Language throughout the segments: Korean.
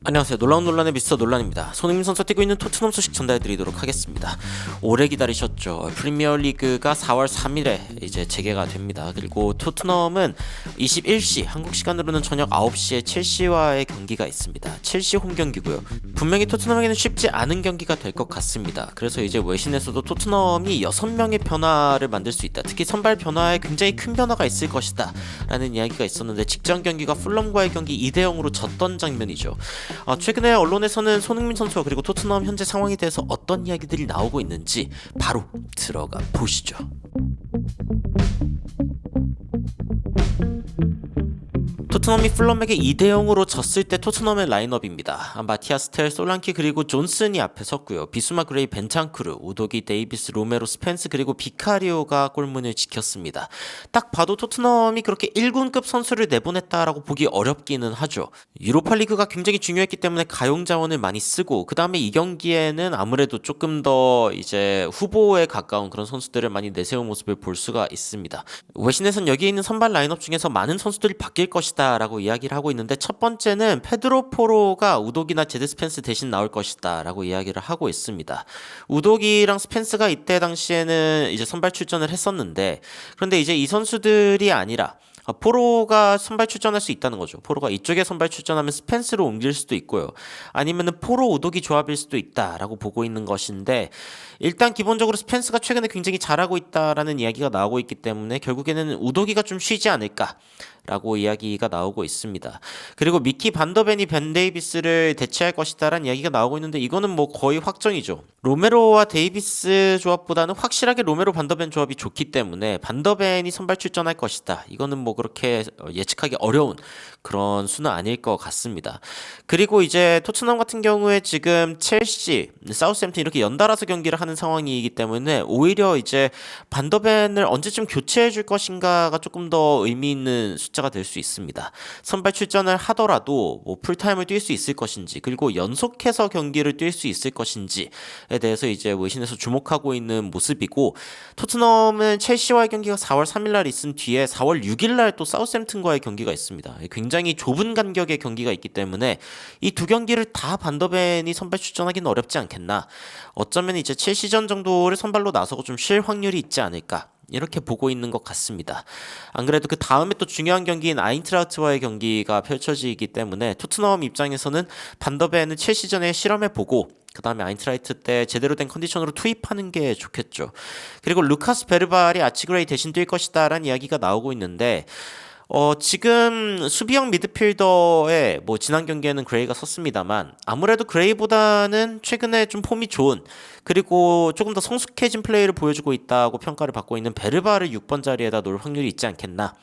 안녕하세요. 놀라운 논란의 미스터 논란입니다. 손흥민 선수 뛰고 있는 토트넘 소식 전달해드리도록 하겠습니다. 오래 기다리셨죠. 프리미어리그가 4월 3일에 이제 재개가 됩니다. 그리고 토트넘은 21시 한국 시간으로는 저녁 9시에 첼시와의 경기가 있습니다. 첼시 홈 경기고요. 분명히 토트넘에게는 쉽지 않은 경기가 될 것 같습니다. 그래서 이제 외신에서도 토트넘이 6명의 변화를 만들 수 있다. 특히 선발 변화에 굉장히 큰 변화가 있을 것이다 라는 이야기가 있었는데, 직전 경기가 풀럼과의 경기 2대0으로 졌던 장면이죠. 최근에 언론에서는 손흥민 선수와 그리고 토트넘 현재 상황에 대해서 어떤 이야기들이 나오고 있는지 바로 들어가 보시죠. 토트넘이 풀럼에게 2대0으로 졌을 때 토트넘의 라인업입니다. 마티아스 텔, 솔랑키 그리고 존슨이 앞에 섰고요. 비수마 그레이, 벤창크루, 우도기, 데이비스, 로메로, 스펜스 그리고 비카리오가 골문을 지켰습니다. 딱 봐도 토트넘이 그렇게 1군급 선수를 내보냈다라고 보기 어렵기는 하죠. 유로파리그가 굉장히 중요했기 때문에 가용 자원을 많이 쓰고, 그 다음에 이 경기에는 아무래도 조금 더 이제 후보에 가까운 그런 선수들을 많이 내세운 모습을 볼 수가 있습니다. 외신에선 여기에 있는 선발 라인업 중에서 많은 선수들이 바뀔 것이다 라고 이야기를 하고 있는데, 첫 번째는 페드로 포로가 우독이나 제드 스펜스 대신 나올 것이다 라고 이야기를 하고 있습니다. 우독이랑 스펜스가 이때 당시에는 이제 선발 출전을 했었는데, 그런데 이제 이 선수들이 아니라 포로가 선발 출전할 수 있다는 거죠. 포로가 이쪽에 선발 출전하면 스펜스로 옮길 수도 있고요. 아니면은 포로 우독이 조합일 수도 있다라고 보고 있는 것인데, 일단 기본적으로 스펜스가 최근에 굉장히 잘하고 있다라는 이야기가 나오고 있기 때문에 결국에는 우독이가 좀 쉬지 않을까 라고 이야기가 나오고 있습니다. 그리고 미키 반더벤이 벤 데이비스를 대체할 것이다라는 이야기가 나오고 있는데, 이거는 뭐 거의 확정이죠. 로메로와 데이비스 조합보다는 확실하게 로메로 반더벤 조합이 좋기 때문에 반더벤이 선발 출전할 것이다. 이거는 뭐 그렇게 예측하기 어려운 그런 수는 아닐 것 같습니다. 그리고 이제 토트넘 같은 경우에 지금 첼시, 사우스햄튼 이렇게 연달아서 경기를 하는 상황이기 때문에 오히려 이제 반더벤을 언제쯤 교체해 줄 것인가가 조금 더 의미 있는 숫자가 될 수 있습니다. 선발 출전을 하더라도 뭐 풀타임을 뛸 수 있을 것인지, 그리고 연속해서 경기를 뛸 수 있을 것인지에 대해서 이제 외신에서 주목하고 있는 모습이고, 토트넘은 첼시와의 경기가 4월 3일 날 있은 뒤에 4월 6일 날 또 사우스햄튼과의 경기가 있습니다. 굉장히 좁은 간격의 경기가 있기 때문에 이 두 경기를 다 반더벤이 선발 출전하기는 어렵지 않겠나. 어쩌면 이제 첼시전 정도를 선발로 나서고 좀 쉴 확률이 있지 않을까, 이렇게 보고 있는 것 같습니다. 안 그래도 그 다음에 또 중요한 경기인 아인트라흐트와의 경기가 펼쳐지기 때문에 토트넘 입장에서는 반더벤을 첼시전에 실험해보고 그 다음에 아인트라이트 때 제대로 된 컨디션으로 투입하는 게 좋겠죠. 그리고 루카스 베르발이 아치그레이 대신 뛸 것이다 라는 이야기가 나오고 있는데, 지금 수비형 미드필더에 뭐 지난 경기에는 그레이가 섰습니다만, 아무래도 그레이보다는 최근에 좀 폼이 좋은, 그리고 조금 더 성숙해진 플레이를 보여주고 있다고 평가를 받고 있는 베르바를 6번 자리에다 놓을 확률이 있지 않겠나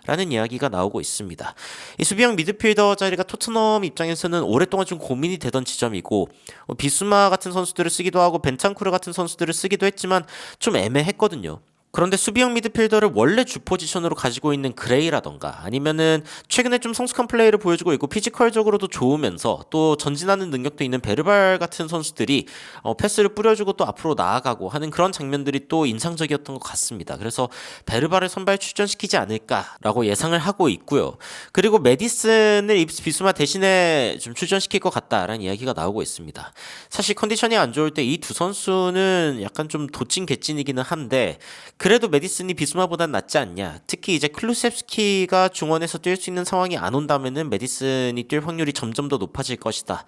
라는 이야기가 나오고 있습니다. 이 수비형 미드필더 자리가 토트넘 입장에서는 오랫동안 좀 고민이 되던 지점이고, 비수마 같은 선수들을 쓰기도 하고 벤창쿠르 같은 선수들을 쓰기도 했지만 좀 애매했거든요. 그런데 수비형 미드필더를 원래 주 포지션으로 가지고 있는 그레이라던가, 아니면은 최근에 좀 성숙한 플레이를 보여주고 있고 피지컬적으로도 좋으면서 또 전진하는 능력도 있는 베르발 같은 선수들이 패스를 뿌려주고 또 앞으로 나아가고 하는 그런 장면들이 또 인상적이었던 것 같습니다. 그래서 베르발을 선발 출전시키지 않을까라고 예상을 하고 있고요. 그리고 메디슨을 비수마 대신에 좀 출전시킬 것 같다라는 이야기가 나오고 있습니다. 사실 컨디션이 안 좋을 때 이 두 선수는 약간 좀 도찐 개찐이기는 한데, 그래도 메디슨이 비수마보단 낫지 않냐. 특히 이제 클루셉스키가 중원에서 뛸 수 있는 상황이 안 온다면은 메디슨이 뛸 확률이 점점 더 높아질 것이다.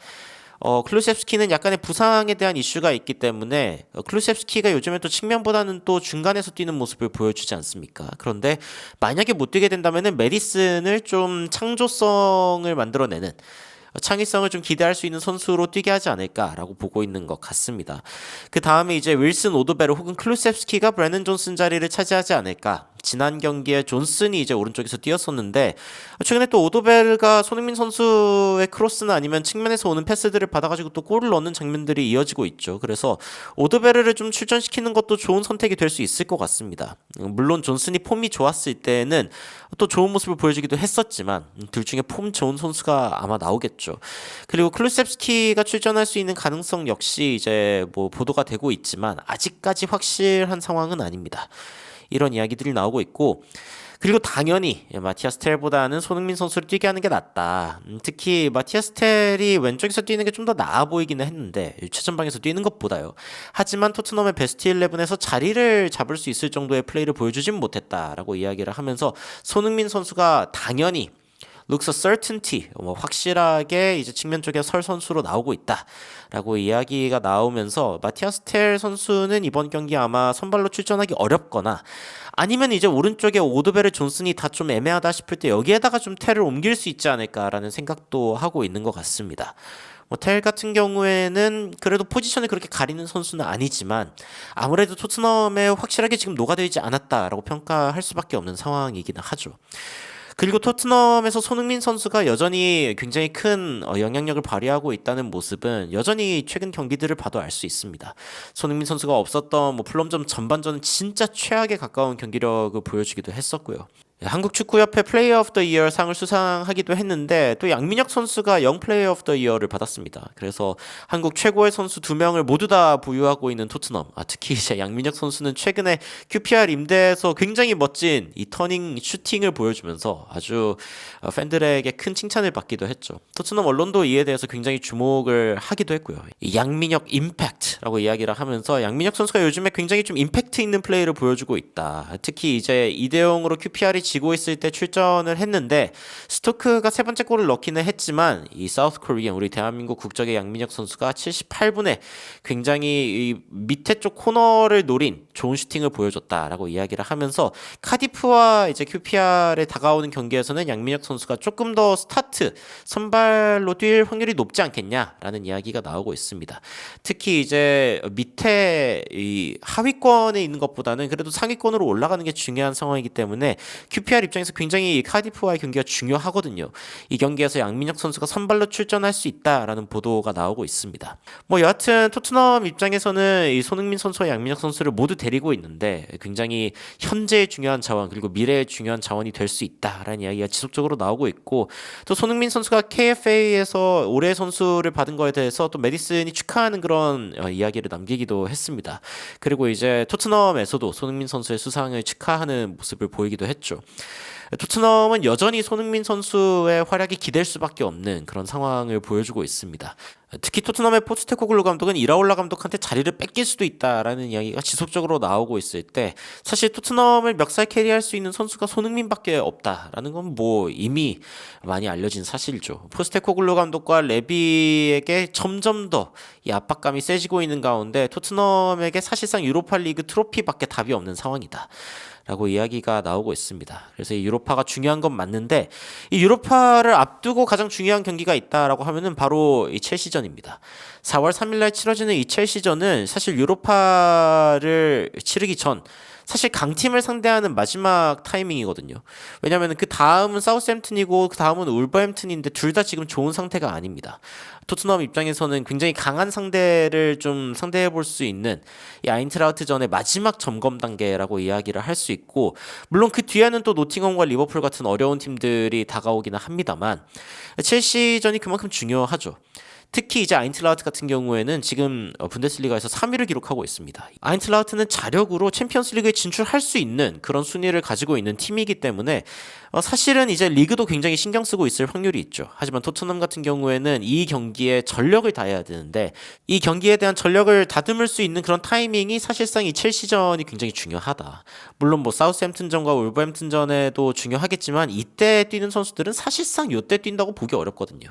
클루셉스키는 약간의 부상에 대한 이슈가 있기 때문에 클루셉스키가 요즘에 또 측면보다는 또 중간에서 뛰는 모습을 보여주지 않습니까? 그런데 만약에 못 뛰게 된다면은 메디슨을 좀 창조성을 만들어내는, 창의성을 좀 기대할 수 있는 선수로 뛰게 하지 않을까라고 보고 있는 것 같습니다. 그 다음에 이제 윌슨 오드베르 혹은 클루셉스키가 브래넌 존슨 자리를 차지하지 않을까. 지난 경기에 존슨이 이제 오른쪽에서 뛰었었는데, 최근에 또 오도벨가 손흥민 선수의 크로스나 아니면 측면에서 오는 패스들을 받아가지고 또 골을 넣는 장면들이 이어지고 있죠. 그래서 오도벨을 좀 출전시키는 것도 좋은 선택이 될 수 있을 것 같습니다. 물론 존슨이 폼이 좋았을 때는 또 좋은 모습을 보여주기도 했었지만 둘 중에 폼 좋은 선수가 아마 나오겠죠. 그리고 클루셉스키가 출전할 수 있는 가능성 역시 이제 뭐 보도가 되고 있지만 아직까지 확실한 상황은 아닙니다. 이런 이야기들이 나오고 있고, 그리고 당연히 마티아스 텔보다는 손흥민 선수를 뛰게 하는 게 낫다. 특히 마티아스 텔이 왼쪽에서 뛰는 게 좀 더 나아 보이기는 했는데 최전방에서 뛰는 것보다요. 하지만 토트넘의 베스트 11에서 자리를 잡을 수 있을 정도의 플레이를 보여주진 못했다라고 이야기를 하면서 손흥민 선수가 당연히 looks a certainty, 확실하게 이제 측면 쪽에 설 선수로 나오고 있다라고 이야기가 나오면서 마티아스 텔 선수는 이번 경기 아마 선발로 출전하기 어렵거나 아니면 이제 오른쪽에 오드베르 존슨이 다 좀 애매하다 싶을 때 여기에다가 좀 텔을 옮길 수 있지 않을까라는 생각도 하고 있는 것 같습니다. 텔 같은 경우에는 그래도 포지션을 그렇게 가리는 선수는 아니지만 아무래도 토트넘에 확실하게 지금 녹아들지 않았다라고 평가할 수밖에 없는 상황이기는 하죠. 그리고 토트넘에서 손흥민 선수가 여전히 굉장히 큰 영향력을 발휘하고 있다는 모습은 여전히 최근 경기들을 봐도 알 수 있습니다. 손흥민 선수가 없었던 플럼전 전반전은 진짜 최악에 가까운 경기력을 보여주기도 했었고요. 한국축구협회 플레이어 오브 더 이어 상을 수상하기도 했는데 또 양민혁 선수가 영 플레이어 오브 더 이어를 받았습니다. 그래서 한국 최고의 선수 2명을 모두 다 보유하고 있는 토트넘. 특히 이제 양민혁 선수는 최근에 QPR 임대에서 굉장히 멋진 이 터닝 슈팅을 보여주면서 아주 팬들에게 큰 칭찬을 받기도 했죠. 토트넘 언론도 이에 대해서 굉장히 주목을 하기도 했고요. 이 양민혁 임팩트라고 이야기를 하면서 양민혁 선수가 요즘에 굉장히 좀 임팩트 있는 플레이를 보여주고 있다. 특히 이제 2대0으로 QPR이 지고 있을 때 출전을 했는데 스토크가 세 번째 골을 넣기는 했지만 이 사우스 코리안 우리 대한민국 국적의 양민혁 선수가 78분에 굉장히 이 밑에 쪽 코너를 노린 좋은 슈팅을 보여줬다라고 이야기를 하면서 카디프와 이제 QPR에 다가오는 경기에서는 양민혁 선수가 조금 더 스타트 선발로 뛸 확률이 높지 않겠냐라는 이야기가 나오고 있습니다. 특히 이제 밑에 이 하위권에 있는 것보다는 그래도 상위권으로 올라가는 게 중요한 상황이기 때문에 QPR 입장에서 굉장히 카디프와의 경기가 중요하거든요. 이 경기에서 양민혁 선수가 선발로 출전할 수 있다라는 보도가 나오고 있습니다. 여하튼 토트넘 입장에서는 이 손흥민 선수와 양민혁 선수를 모두 데리고 있는데 굉장히 현재의 중요한 자원 그리고 미래의 중요한 자원이 될 수 있다라는 이야기가 지속적으로 나오고 있고 또 손흥민 선수가 KFA에서 올해 선수를 받은 거에 대해서 또 메디슨이 축하하는 그런 이야기를 남기기도 했습니다. 그리고 이제 토트넘에서도 손흥민 선수의 수상을 축하하는 모습을 보이기도 했죠. 토트넘은 여전히 손흥민 선수의 활약이 기댈 수밖에 없는 그런 상황을 보여주고 있습니다. 특히 토트넘의 포스테코글루 감독은 이라올라 감독한테 자리를 뺏길 수도 있다라는 이야기가 지속적으로 나오고 있을 때 사실 토트넘을 멱살 캐리할 수 있는 선수가 손흥민밖에 없다라는 건 이미 많이 알려진 사실이죠. 포스테코글루 감독과 레비에게 점점 더 이 압박감이 세지고 있는 가운데 토트넘에게 사실상 유로파리그 트로피밖에 답이 없는 상황이다. 라고 이야기가 나오고 있습니다. 그래서 이 유로파가 중요한 건 맞는데 이 유로파를 앞두고 가장 중요한 경기가 있다라고 하면은 바로 이 첼시전입니다. 4월 3일날 치러지는 이 첼시전은 사실 유로파를 치르기 전 사실 강팀을 상대하는 마지막 타이밍이거든요. 왜냐하면 그 다음은 사우스햄튼이고 그 다음은 울버햄튼인데 둘 다 지금 좋은 상태가 아닙니다. 토트넘 입장에서는 굉장히 강한 상대를 좀 상대해 볼 수 있는 이 아인트라우트전의 마지막 점검 단계라고 이야기를 할 수 있고 물론 그 뒤에는 또 노팅엄과 리버풀 같은 어려운 팀들이 다가오기는 합니다만 첼시전이 그만큼 중요하죠. 특히 이제 아인틀라우트 같은 경우에는 지금 분데스리가에서 3위를 기록하고 있습니다. 아인틀라우트는 자력으로 챔피언스리그에 진출할 수 있는 그런 순위를 가지고 있는 팀이기 때문에 사실은 이제 리그도 굉장히 신경 쓰고 있을 확률이 있죠. 하지만 토트넘 같은 경우에는 이 경기에 전력을 다해야 되는데 이 경기에 대한 전력을 다듬을 수 있는 그런 타이밍이 사실상 이 첼시전이 굉장히 중요하다. 물론 사우스햄튼전과 울버햄튼전에도 중요하겠지만 이때 뛰는 선수들은 사실상 이때 뛴다고 보기 어렵거든요.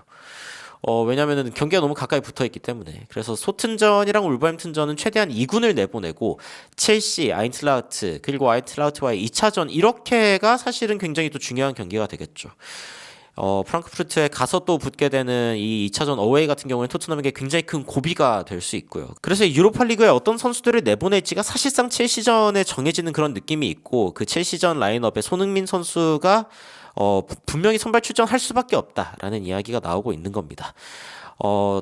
왜냐면은 경기가 너무 가까이 붙어 있기 때문에. 그래서 소튼전이랑 울버햄튼전은 최대한 2군을 내보내고 첼시, 아인틀라우트 그리고 아인틀라우트와의 2차전 이렇게가 사실은 굉장히 또 중요한 경기가 되겠죠. 프랑크푸르트에 가서 또 붙게 되는 이 2차전 어웨이 같은 경우는 토트넘에게 굉장히 큰 고비가 될 수 있고요. 그래서 유로파리그에 어떤 선수들을 내보낼지가 사실상 첼시전에 정해지는 그런 느낌이 있고 그 첼시전 라인업에 손흥민 선수가 분명히 선발 출전할 수밖에 없다라는 이야기가 나오고 있는 겁니다.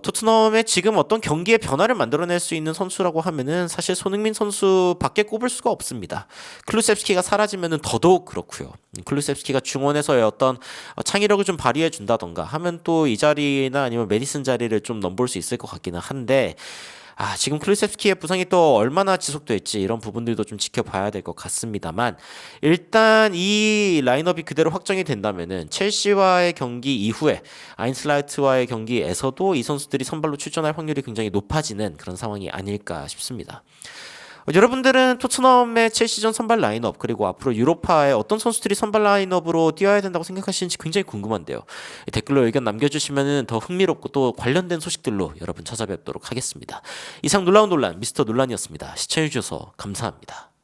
토트넘의 지금 어떤 경기의 변화를 만들어낼 수 있는 선수라고 하면은 사실 손흥민 선수밖에 꼽을 수가 없습니다. 클루셉스키가 사라지면은 더더욱 그렇고요. 클루셉스키가 중원에서의 어떤 창의력을 좀 발휘해 준다던가 하면 또 이 자리나 아니면 메디슨 자리를 좀 넘볼 수 있을 것 같기는 한데 지금 클루셉스키의 부상이 또 얼마나 지속될지 이런 부분들도 좀 지켜봐야 될 것 같습니다만 일단 이 라인업이 그대로 확정이 된다면은 첼시와의 경기 이후에 아인슬라이트와의 경기에서도 이 선수들이 선발로 출전할 확률이 굉장히 높아지는 그런 상황이 아닐까 싶습니다. 여러분들은 토트넘의 첼시전 선발 라인업 그리고 앞으로 유로파에 어떤 선수들이 선발 라인업으로 뛰어야 된다고 생각하시는지 굉장히 궁금한데요. 댓글로 의견 남겨주시면 더 흥미롭고 또 관련된 소식들로 여러분 찾아뵙도록 하겠습니다. 이상 놀라운 논란 미스터 논란이었습니다. 시청해주셔서 감사합니다.